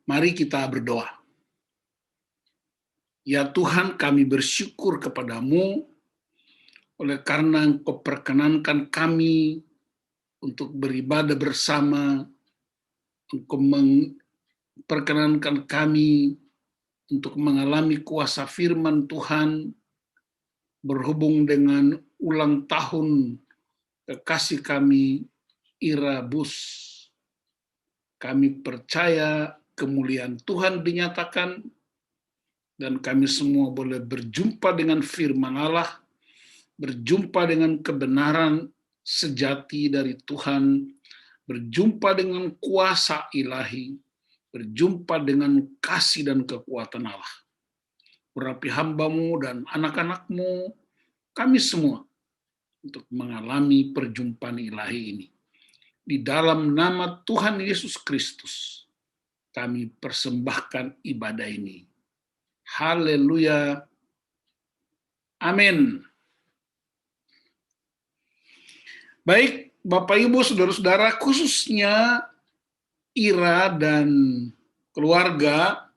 Mari kita berdoa. Ya Tuhan, kami bersyukur kepadamu oleh karena Engkau perkenankan kami untuk beribadah bersama, Engkau memperkenankan kami untuk mengalami kuasa firman Tuhan berhubung dengan ulang tahun kekasih kami, Ira Bus. Kami percaya kemuliaan Tuhan dinyatakan, dan kami semua boleh berjumpa dengan firman Allah, berjumpa dengan kebenaran sejati dari Tuhan, berjumpa dengan kuasa ilahi, berjumpa dengan kasih dan kekuatan Allah. Urapi hamba-Mu dan anak-anak-Mu, kami semua, untuk mengalami perjumpaan ilahi ini. Di dalam nama Tuhan Yesus Kristus, kami persembahkan ibadah ini. Haleluya. Amin. Baik, Bapak Ibu, saudara-saudara, khususnya Ira dan keluarga,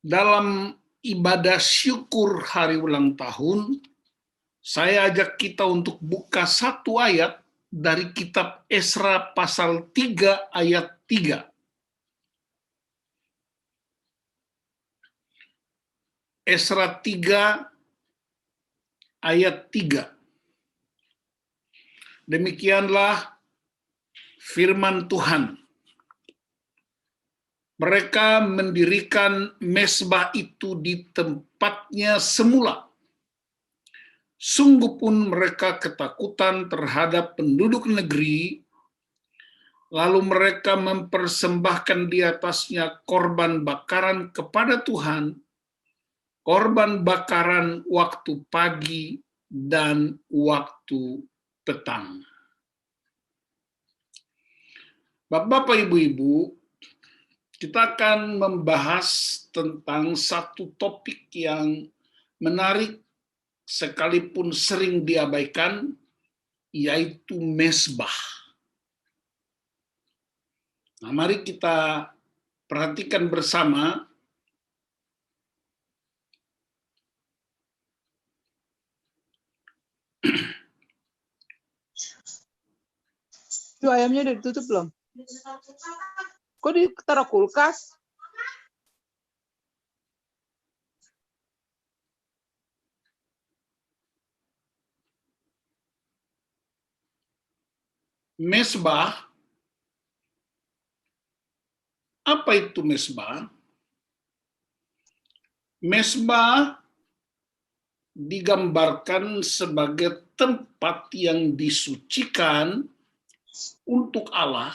dalam ibadah syukur hari ulang tahun, saya ajak kita untuk buka satu ayat dari kitab Esra pasal 3 ayat 3. Esra 3 ayat 3. Demikianlah firman Tuhan. Mereka mendirikan mezbah itu di tempatnya semula. Sungguh pun mereka ketakutan terhadap penduduk negeri, lalu mereka mempersembahkan di atasnya korban bakaran kepada Tuhan, korban bakaran waktu pagi dan waktu petang. Bapak-bapak, ibu-ibu, kita akan membahas tentang satu topik yang menarik sekalipun sering diabaikan, yaitu mezbah. Nah, mari kita perhatikan bersama Itu ayamnya udah ditutup belum? Kok ditaruh kulkas? mezbah. Apa itu mezbah? Mezbah digambarkan sebagai tempat yang disucikan untuk Allah,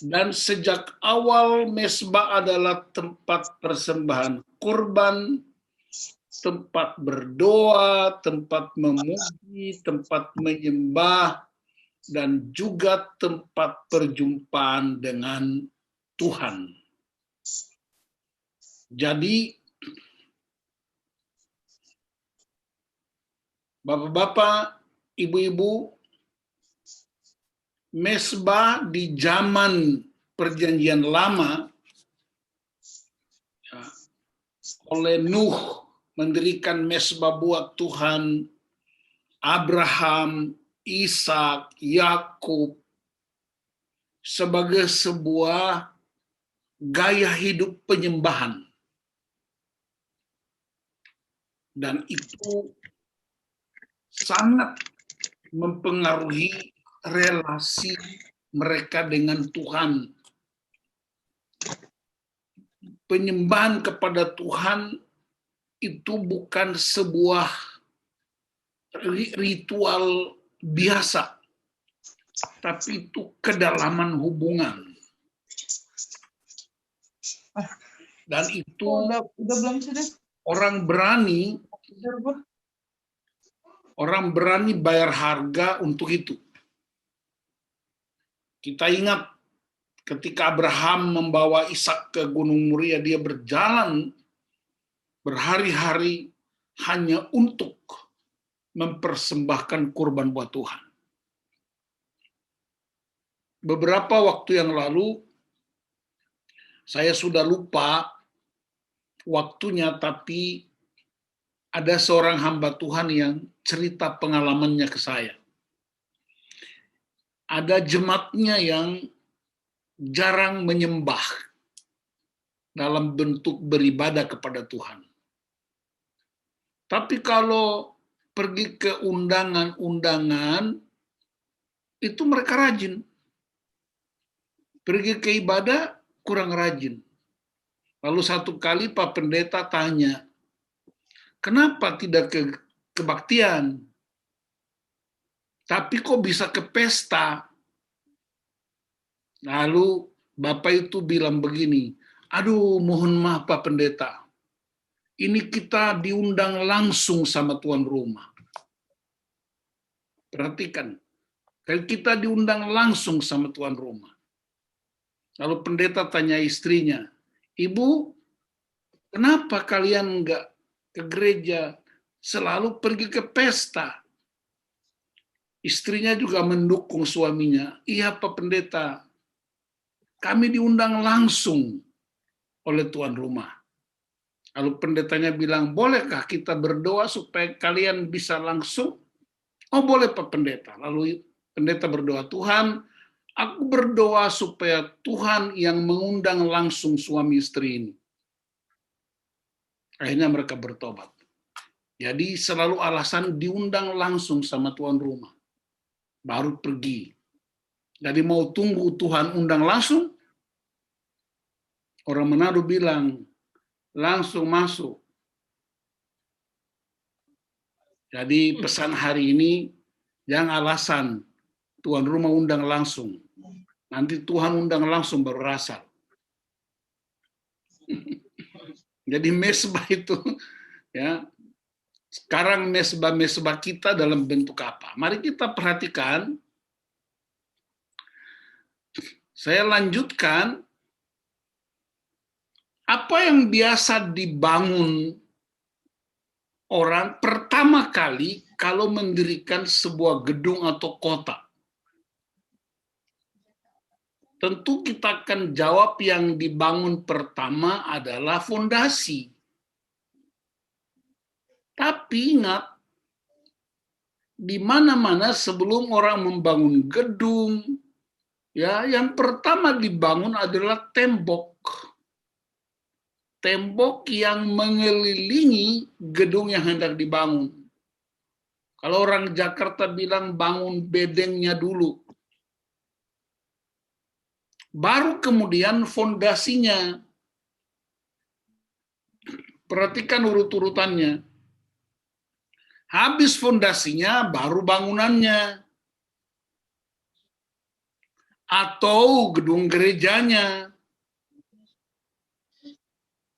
dan sejak awal mezbah adalah tempat persembahan kurban, tempat berdoa, tempat memuji, tempat menyembah, dan juga tempat perjumpaan dengan Tuhan. Jadi, Bapak-bapak, ibu-ibu, mezbah di zaman Perjanjian Lama oleh Nuh mendirikan mezbah buat Tuhan, Abraham, Ishak, Yakub, sebagai sebuah gaya hidup penyembahan. Dan itu sangat mempengaruhi relasi mereka dengan Tuhan. Penyembahan kepada Tuhan itu bukan sebuah ritual biasa, tapi itu kedalaman hubungan. Dan itu udah belum sih deh. Orang berani bayar harga untuk itu. Kita ingat ketika Abraham membawa Ishak ke Gunung Moria, dia berjalan berhari-hari hanya untuk mempersembahkan kurban buat Tuhan. Beberapa waktu yang lalu, Saya sudah lupa waktunya, tapi ada seorang hamba Tuhan yang cerita pengalamannya ke saya. Ada jemaatnya yang jarang menyembah dalam bentuk beribadah kepada Tuhan. Tapi kalau pergi ke undangan-undangan, itu mereka rajin. Pergi ke ibadah, kurang rajin. Lalu satu kali Pak Pendeta tanya, kenapa tidak ke kebaktian? Tapi kok bisa ke pesta? Lalu Bapak itu bilang begini, aduh mohon maaf Pak Pendeta, ini kita diundang langsung sama tuan rumah. Perhatikan, kita diundang langsung sama tuan rumah. Lalu pendeta tanya istrinya, Ibu, kenapa kalian enggak ke gereja, selalu pergi ke pesta? Istrinya juga mendukung suaminya, iya Pak Pendeta, kami diundang langsung oleh tuan rumah. Lalu pendetanya bilang, bolehkah kita berdoa supaya kalian bisa langsung? Oh boleh Pak Pendeta. Lalu pendeta berdoa, Tuhan, aku berdoa supaya Tuhan yang mengundang langsung suami istri ini. Akhirnya mereka bertobat. Jadi selalu alasan diundang langsung sama tuan rumah. Baru pergi. Jadi mau tunggu Tuhan undang langsung? Orang Manado bilang, langsung masuk. Jadi pesan hari ini, jangan alasan tuan rumah undang langsung. Nanti Tuhan undang langsung baru rasal. Jadi mesbah itu, ya. Sekarang mesbah kita dalam bentuk apa? Mari kita perhatikan. Saya lanjutkan. Apa yang biasa dibangun orang pertama kali kalau mendirikan sebuah gedung atau kota? Tentu kita akan jawab yang dibangun pertama adalah fondasi. Tapi ingat, di mana-mana sebelum orang membangun gedung, ya, yang pertama dibangun adalah tembok. Tembok yang mengelilingi gedung yang hendak dibangun. Kalau orang Jakarta bilang bangun bedengnya dulu. Baru kemudian fondasinya. Perhatikan urut-urutannya. Habis fondasinya, baru bangunannya. Atau gedung gerejanya.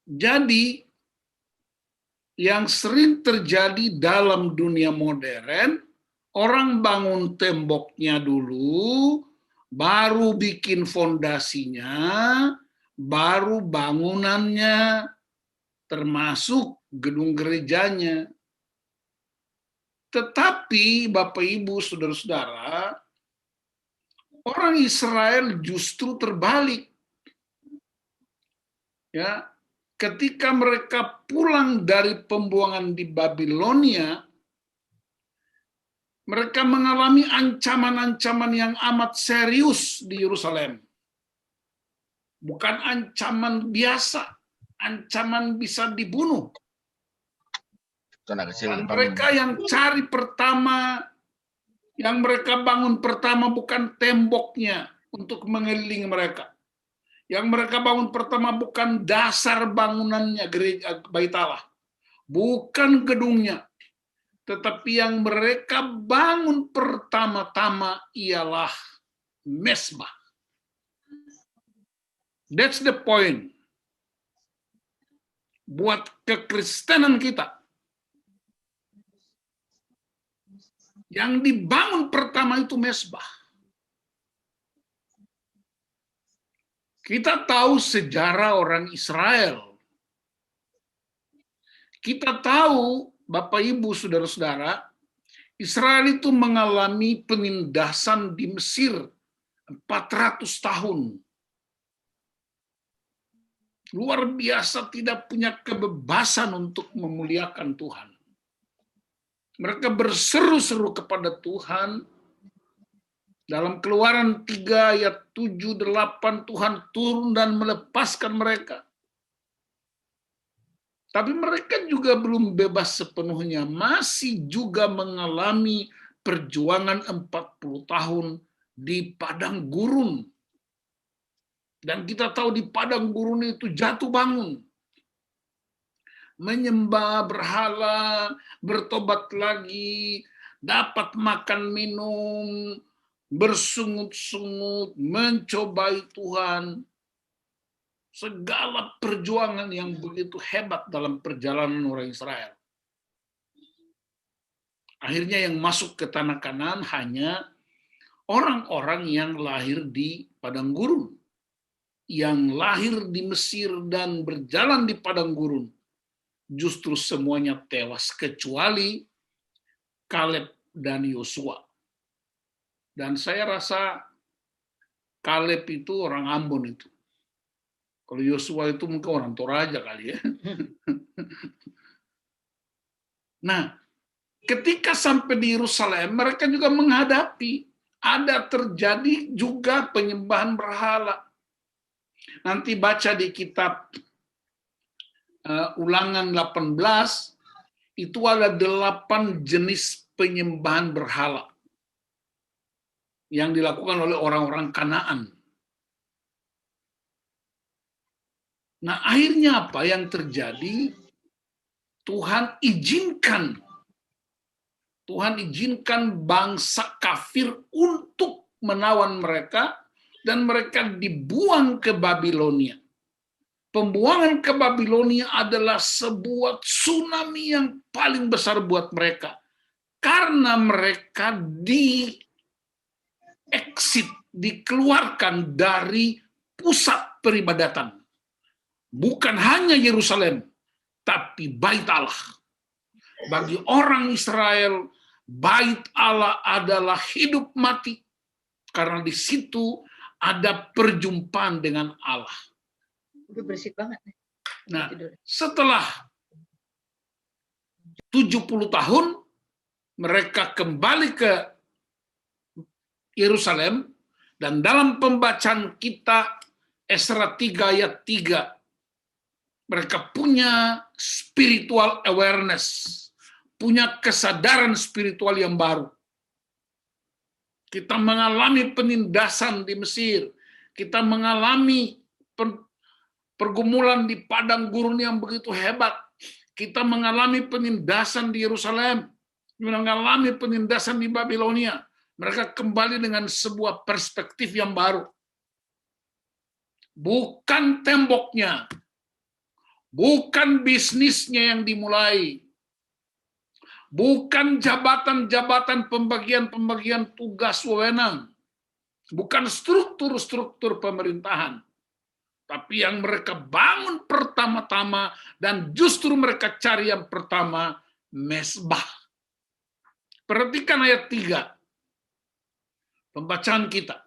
Jadi, yang sering terjadi dalam dunia modern, orang bangun temboknya dulu, baru bikin fondasinya, baru bangunannya, termasuk gedung gerejanya. Tetapi Bapak Ibu Saudara-saudara, orang Israel justru terbalik. Ya, ketika mereka pulang dari pembuangan di Babilonia, mereka mengalami ancaman-ancaman yang amat serius di Yerusalem. Bukan ancaman biasa, ancaman bisa dibunuh. Dan mereka yang cari pertama, yang mereka bangun pertama bukan temboknya untuk mengelilingi mereka. Yang mereka bangun pertama bukan dasar bangunannya gereja Bait Allah, bukan gedungnya, tetapi yang mereka bangun pertama-tama ialah mesbah. That's the point. Buat kekristenan kita, yang dibangun pertama itu mesbah. Kita tahu sejarah orang Israel. Kita tahu, Bapak Ibu Saudara-saudara, Israel itu mengalami penindasan di Mesir 400 tahun. luar biasa tidak punya kebebasan untuk memuliakan Tuhan. Mereka berseru-seru kepada Tuhan. Dalam Keluaran 3 ayat 7-8 Tuhan turun dan melepaskan mereka. Tapi mereka juga belum bebas sepenuhnya, masih juga mengalami perjuangan 40 tahun di padang gurun. Dan kita tahu di padang gurun itu jatuh bangun, menyembah berhala, bertobat lagi, dapat makan minum, bersungut-sungut, mencobai Tuhan. Segala perjuangan yang begitu hebat dalam perjalanan orang Israel. Akhirnya yang masuk ke tanah Kanaan hanya orang-orang yang lahir di padang gurun. Yang lahir di Mesir dan berjalan di padang gurun. Justru semuanya tewas kecuali Kaleb dan Yosua. Dan saya rasa Kaleb itu orang Ambon itu. Kalau Yosua itu mungkin orang Toraja kali ya. Nah, ketika sampai di Yerusalem, mereka juga menghadapi ada terjadi juga penyembahan berhala. Nanti baca di kitab Ulangan 18, itu ada 8 jenis penyembahan berhala yang dilakukan oleh orang-orang Kanaan. Nah, akhirnya apa yang terjadi? Tuhan izinkan bangsa kafir untuk menawan mereka dan mereka dibuang ke Babilonia. Pembuangan ke Babilonia adalah sebuah tsunami yang paling besar buat mereka karena mereka dikeluarkan dari pusat peribadatan. Bukan hanya Yerusalem, tapi Bait Allah. Bagi orang Israel, Bait Allah adalah hidup mati, karena di situ ada perjumpaan dengan Allah. Udah berisik banget. Nah, setelah 70 tahun, mereka kembali ke Yerusalem, dan dalam pembacaan kita, Esra 3 ayat 3, mereka punya spiritual awareness, punya kesadaran spiritual yang baru. Kita mengalami penindasan di Mesir, kita mengalami pergumulan di padang gurun yang begitu hebat, kita mengalami penindasan di Yerusalem, mengalami penindasan di Babilonia. Mereka kembali dengan sebuah perspektif yang baru. Bukan temboknya, bukan bisnisnya yang dimulai, bukan jabatan-jabatan pembagian-pembagian tugas wewenang, bukan struktur-struktur pemerintahan, tapi yang mereka bangun pertama-tama dan justru mereka cari yang pertama, mesbah. Perhatikan ayat 3, pembacaan kita.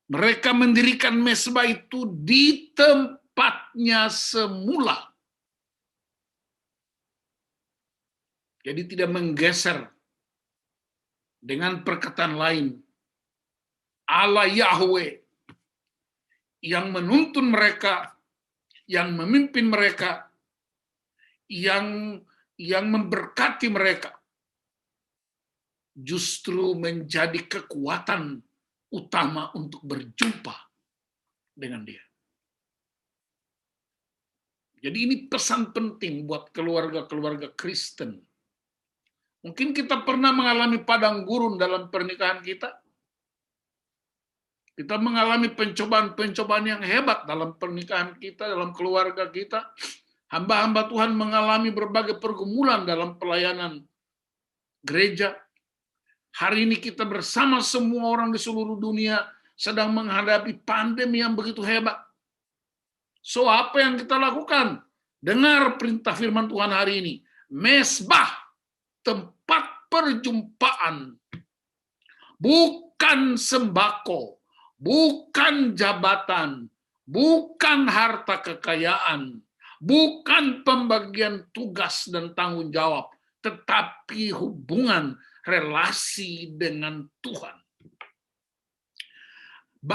Mereka mendirikan mesbah itu di tempatnya semula. Jadi tidak menggeser. Dengan perkataan lain, Allah Yahweh yang menuntun mereka, yang memimpin mereka, yang memberkati mereka, justru menjadi kekuatan utama untuk berjumpa dengan Dia. Jadi ini pesan penting buat keluarga-keluarga Kristen. Mungkin kita pernah mengalami padang gurun dalam pernikahan kita. Kita mengalami pencobaan-pencobaan yang hebat dalam pernikahan kita, dalam keluarga kita. Hamba-hamba Tuhan mengalami berbagai pergumulan dalam pelayanan gereja. Hari ini kita bersama semua orang di seluruh dunia sedang menghadapi pandemi yang begitu hebat. So, apa yang kita lakukan? Dengar perintah firman Tuhan hari ini. Mesbah, tempat perjumpaan. Bukan sembako, bukan jabatan, bukan harta kekayaan, bukan pembagian tugas dan tanggung jawab, tetapi hubungan relasi dengan Tuhan.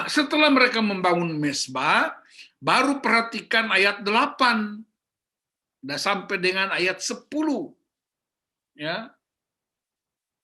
Setelah mereka membangun mezbah, baru perhatikan ayat 8 dan sampai dengan ayat 10. Ya.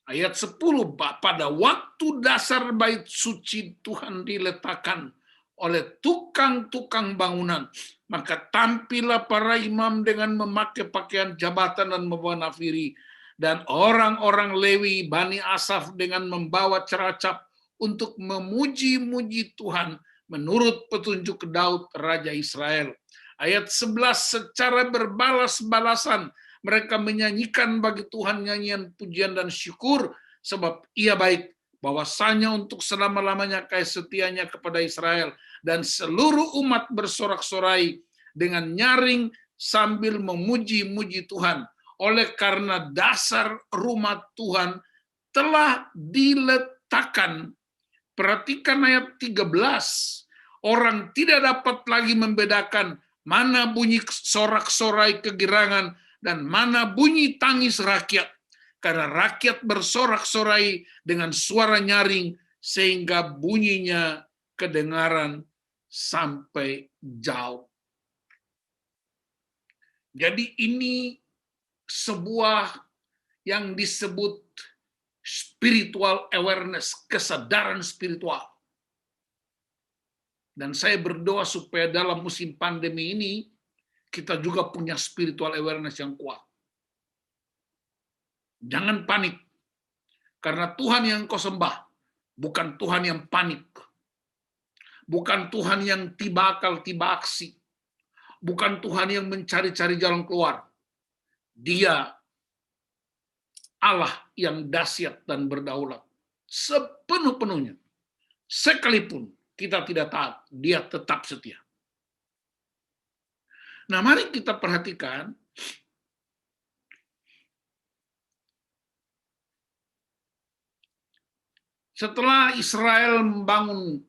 Ayat 10, pada waktu dasar bait suci Tuhan diletakkan oleh tukang-tukang bangunan, maka tampillah para imam dengan memakai pakaian jabatan dan membawa nafiri, dan orang-orang Lewi, Bani Asaf dengan membawa ceracap untuk memuji-muji Tuhan menurut petunjuk Daud, Raja Israel. Ayat 11, secara berbalas-balasan mereka menyanyikan bagi Tuhan nyanyian pujian dan syukur, sebab Ia baik, bahwasanya untuk selama-lamanya kasih setianya kepada Israel, dan seluruh umat bersorak-sorai dengan nyaring sambil memuji-muji Tuhan. Oleh karena dasar rumah Tuhan telah diletakkan. Perhatikan ayat 13. Orang tidak dapat lagi membedakan mana bunyi sorak-sorai kegirangan dan mana bunyi tangis rakyat, karena rakyat bersorak-sorai dengan suara nyaring sehingga bunyinya kedengaran sampai jauh. Jadi ini sebuah yang disebut spiritual awareness, kesadaran spiritual. Dan saya berdoa supaya dalam musim pandemi ini kita juga punya spiritual awareness yang kuat. Jangan panik, karena Tuhan yang kau sembah bukan Tuhan yang panik, bukan Tuhan yang tiba akal, tiba aksi, bukan Tuhan yang mencari-cari jalan keluar. Dia Allah yang dahsyat dan berdaulat sepenuh-penuhnya. Sekalipun kita tidak taat, Dia tetap setia. Nah, mari kita perhatikan setelah Israel membangun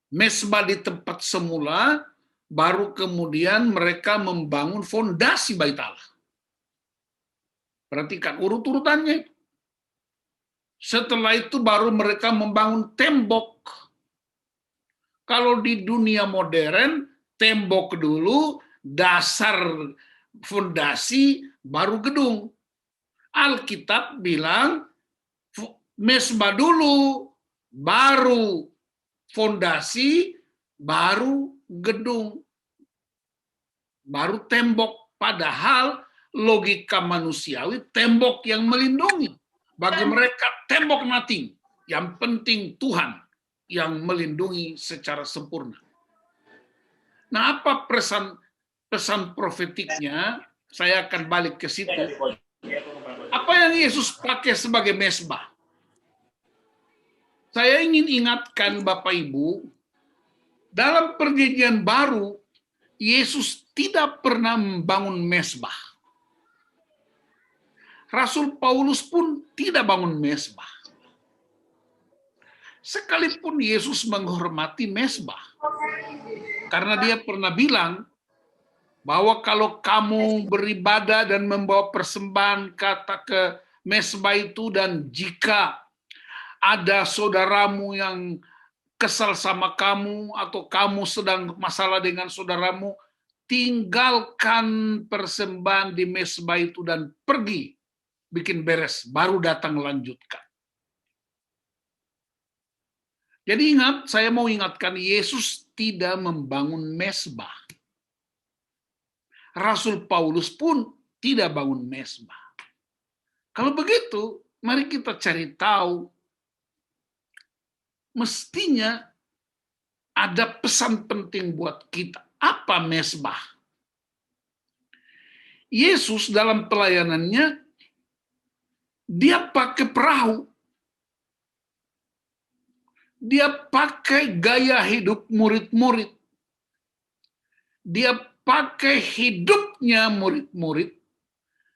mezbah di tempat semula, baru kemudian mereka membangun fondasi bait Allah. Perhatikan urut-urutannya. Setelah itu baru mereka membangun tembok. Kalau di dunia modern, tembok dulu, dasar fondasi, baru gedung. Alkitab bilang mezbah dulu, baru fondasi, baru gedung, baru tembok. Padahal logika manusiawi, tembok yang melindungi. Bagi mereka tembok nothing. Yang penting Tuhan yang melindungi secara sempurna. Nah, apa pesan profetiknya? Saya akan balik ke situ. Apa yang Yesus pakai sebagai mezbah? Saya ingin ingatkan Bapak Ibu, dalam perjanjian baru, Yesus tidak pernah membangun mezbah. Rasul Paulus pun tidak bangun mezbah. Sekalipun Yesus menghormati mezbah. Karena dia pernah bilang bahwa kalau kamu beribadah dan membawa persembahan kata ke mezbah itu, dan jika ada saudaramu yang kesal sama kamu atau kamu sedang masalah dengan saudaramu, tinggalkan persembahan di mezbah itu dan pergi bikin beres, baru datang lanjutkan. Jadi ingat, saya mau ingatkan, Yesus tidak membangun mezbah. Rasul Paulus pun tidak bangun mezbah. Kalau begitu, mari kita cari tahu, mestinya ada pesan penting buat kita. Apa mezbah? Yesus dalam pelayanannya, dia pakai perahu. Dia pakai gaya hidup murid-murid. Dia pakai hidupnya murid-murid.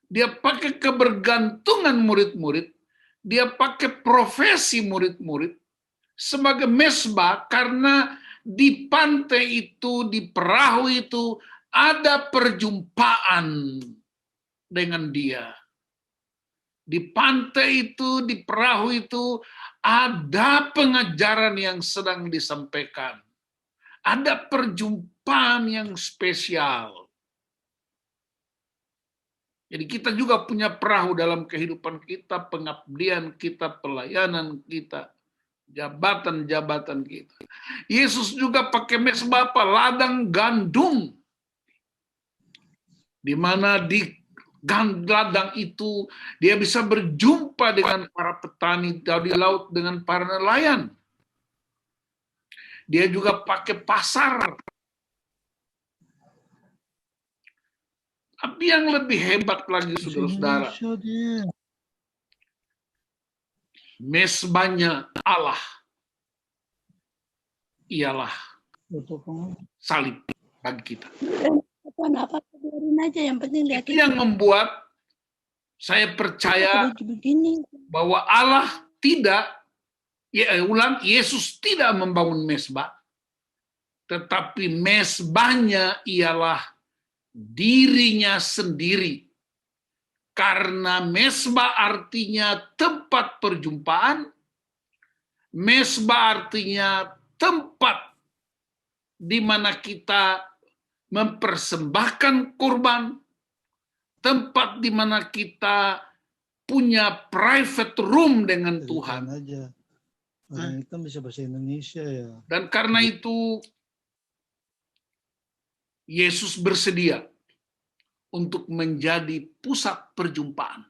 Dia pakai kebergantungan murid-murid. Dia pakai profesi murid-murid sebagai mezbah, karena di pantai itu, di perahu itu, ada perjumpaan dengan dia. Di pantai itu, di perahu itu, ada pengajaran yang sedang disampaikan. Ada perjumpaan yang spesial. Jadi kita juga punya perahu dalam kehidupan kita, pengabdian kita, pelayanan kita, jabatan-jabatan kita. Yesus juga pakai mesbah apa? Ladang gandum. Di mana di ladang itu dia bisa berjumpa dengan para petani di laut, dengan para nelayan. Dia juga pakai pasar. Tapi yang lebih hebat lagi, saudara-saudara, mesbahnya Allah ialah salib bagi kita. Apa biarin aja, yang penting lihat Itu yang membuat saya percaya bahwa Allah tidak, Yesus tidak membangun mesbah, tetapi mesbahnya ialah dirinya sendiri. Karena mesbah artinya tempat perjumpaan, mesbah artinya tempat di mana kita mempersembahkan kurban, tempat di mana kita punya private room dengan Tuhan. Orang itu bisa bahasa Indonesia ya. Dan karena itu Yesus bersedia untuk menjadi pusat perjumpaan.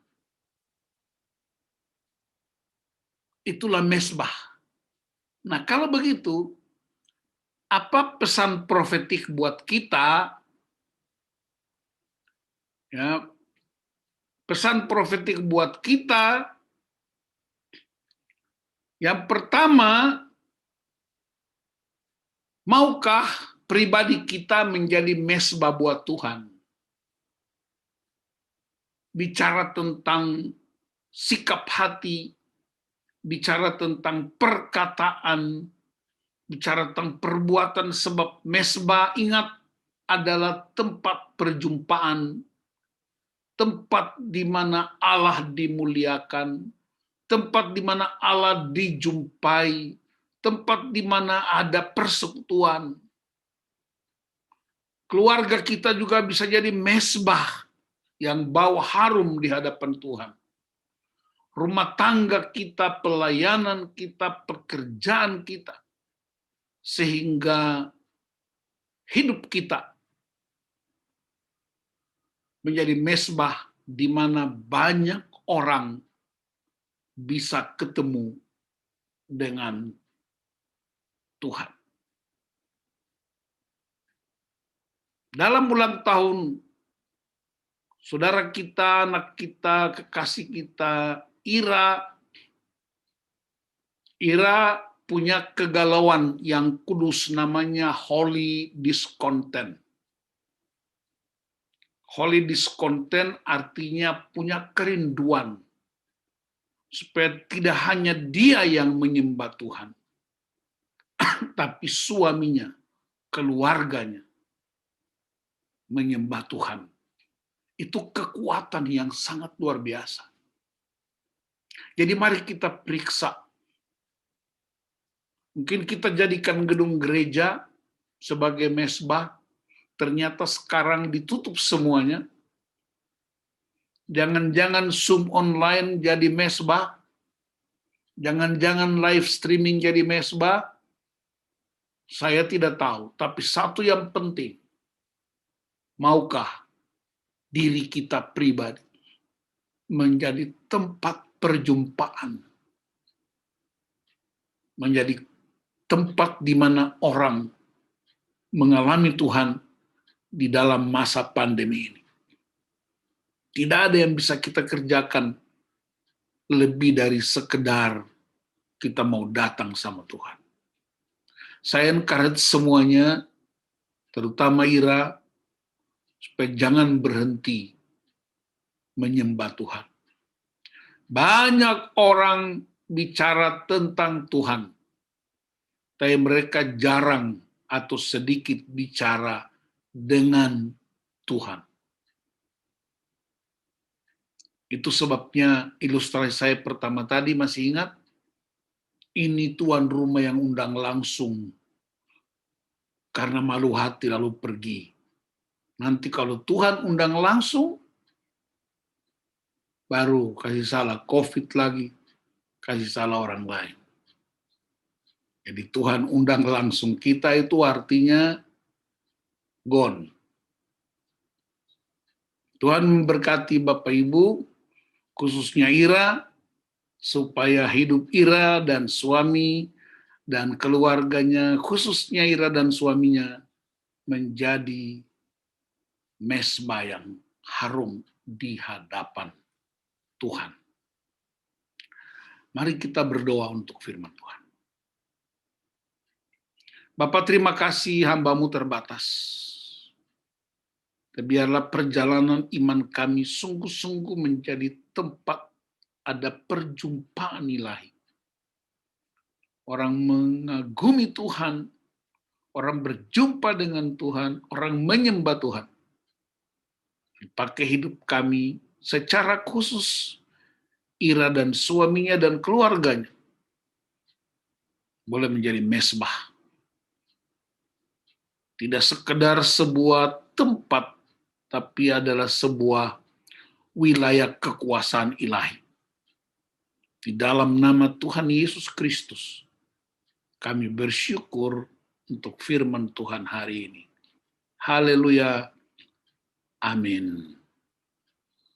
Itulah mesbah. Nah, kalau begitu, apa pesan profetik buat kita? Ya, pesan profetik buat kita, yang pertama, maukah pribadi kita menjadi mesbah buat Tuhan? Bicara tentang sikap hati, bicara tentang perkataan, bicara tentang perbuatan, sebab mesbah, ingat, adalah tempat perjumpaan, tempat di mana Allah dimuliakan, tempat di mana Allah dijumpai, tempat di mana ada persekutuan. Keluarga kita juga bisa jadi mesbah yang bau harum di hadapan Tuhan. Rumah tangga kita, pelayanan kita, pekerjaan kita, sehingga hidup kita menjadi mesbah di mana banyak orang bisa ketemu dengan Tuhan. Dalam ulang tahun saudara kita, anak kita, kekasih kita, Ira punya kegalauan yang kudus, namanya holy discontent. Holy discontent artinya punya kerinduan supaya tidak hanya dia yang menyembah Tuhan, tapi suaminya, keluarganya menyembah Tuhan. Itu kekuatan yang sangat luar biasa. Jadi mari kita periksa. Mungkin kita jadikan gedung gereja sebagai mesbah, ternyata sekarang ditutup semuanya. Jangan-jangan Zoom online jadi mesbah, jangan-jangan live streaming jadi mesbah. Saya tidak tahu, tapi satu yang penting, maukah diri kita pribadi menjadi tempat perjumpaan, menjadi tempat di mana orang mengalami Tuhan di dalam masa pandemi ini. Tidak ada yang bisa kita kerjakan lebih dari sekedar kita mau datang sama Tuhan. Saya encourage semuanya, terutama Ira, supaya jangan berhenti menyembah Tuhan. Banyak orang bicara tentang Tuhan, tapi mereka jarang atau sedikit bicara dengan Tuhan. Itu sebabnya ilustrasi saya pertama tadi, masih ingat? Ini tuan rumah yang undang langsung karena malu hati lalu pergi. Nanti kalau Tuhan undang langsung, baru kasih salah COVID lagi, kasih salah orang lain. Jadi Tuhan undang langsung kita itu artinya gone. Tuhan memberkati Bapak Ibu, khususnya Ira, supaya hidup Ira dan suami dan keluarganya, khususnya Ira dan suaminya, menjadi mesbah yang harum di hadapan Tuhan. Mari kita berdoa untuk firman Tuhan. Bapa, terima kasih, hamba-Mu terbatas. Biarlah perjalanan iman kami sungguh-sungguh menjadi tempat ada perjumpaan ilahi. Orang mengagumi Tuhan, orang berjumpa dengan Tuhan, orang menyembah Tuhan. Pakai hidup kami secara khusus, Ira dan suaminya dan keluarganya boleh menjadi mesbah. Tidak sekedar sebuah tempat, tapi adalah sebuah wilayah kekuasaan ilahi. Di dalam nama Tuhan Yesus Kristus, kami bersyukur untuk firman Tuhan hari ini. Haleluya. Amin.